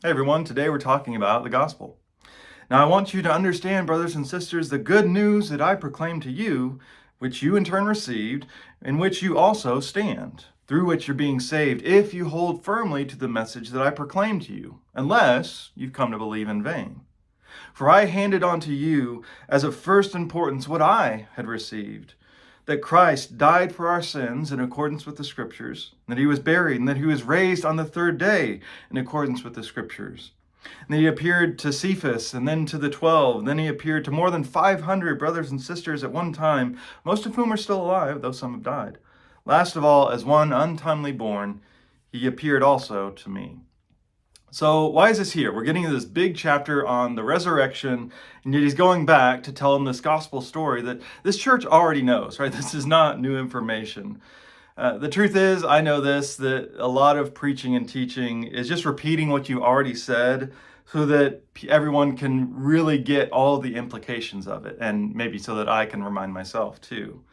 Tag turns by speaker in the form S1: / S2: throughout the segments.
S1: Hey everyone, today we're talking about the gospel. Now I want you to understand, brothers and sisters, the good news that I proclaim to you, which you in turn received, in which you also stand, through which you're being saved, if you hold firmly to the message that I proclaimed to you, unless you've come to believe in vain. For I handed on to you as of first importance what I had received, that Christ died for our sins in accordance with the Scriptures, that he was buried, and that he was raised on the third day in accordance with the Scriptures. And then he appeared to Cephas, and then to the 12. And then he appeared to more than 500 brothers and sisters at one time, most of whom are still alive, though some have died. Last of all, as one untimely born, he appeared also to me. So why is this here? We're getting into this big chapter on the resurrection, and yet he's going back to tell them this gospel story that this church already knows, right? This is not new information. The truth is, I know this, that a lot of preaching and teaching is just repeating what you already said so that everyone can really get all the implications of it, and maybe so that I can remind myself too.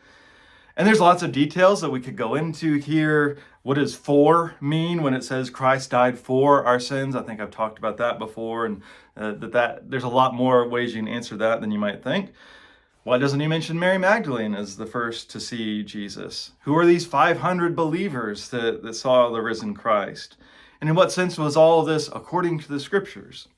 S1: And there's lots of details that we could go into here. What does "for" mean when it says Christ died for our sins? I think I've talked about that before, and that there's a lot more ways you can answer that than you might think. Why doesn't he mention Mary Magdalene as the first to see Jesus? Who are these 500 believers that saw the risen Christ? And in what sense was all of this according to the Scriptures?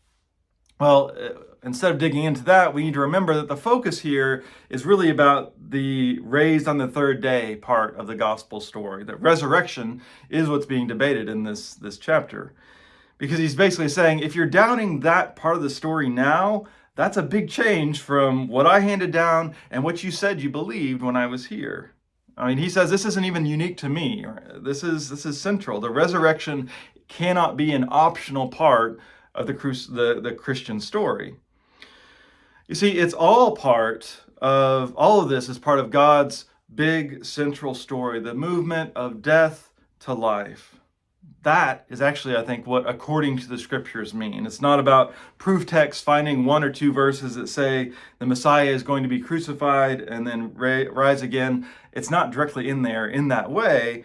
S1: Well, instead of digging into that, we need to remember that the focus here is really about the raised on the third day part of the gospel story. That resurrection is what's being debated in this chapter. Because he's basically saying, if you're doubting that part of the story now, that's a big change from what I handed down and what you said you believed when I was here. I mean, he says this isn't even unique to me. This is central. The resurrection cannot be an optional part of the Christian story. You see, it's all of this is part of God's big central story, the movement of death to life. That is actually, I think, what according to the Scriptures mean. It's not about proof text finding one or two verses that say the Messiah is going to be crucified and then rise again. It's not directly in there in that way.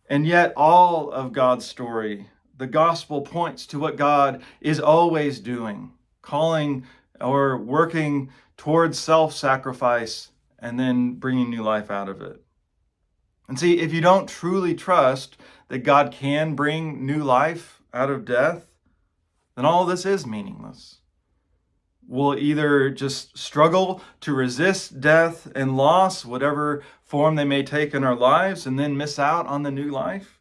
S1: And yet all of God's story, the gospel, points to what God is always doing, calling or working towards self-sacrifice and then bringing new life out of it. And see, if you don't truly trust that God can bring new life out of death, then all this is meaningless. We'll either just struggle to resist death and loss, whatever form they may take in our lives, and then miss out on the new life,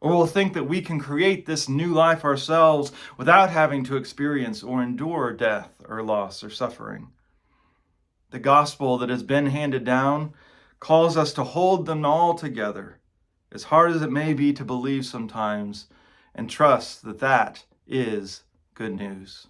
S1: or we'll think that we can create this new life ourselves without having to experience or endure death or loss or suffering. The gospel that has been handed down calls us to hold them all together, as hard as it may be to believe sometimes, and trust that that is good news.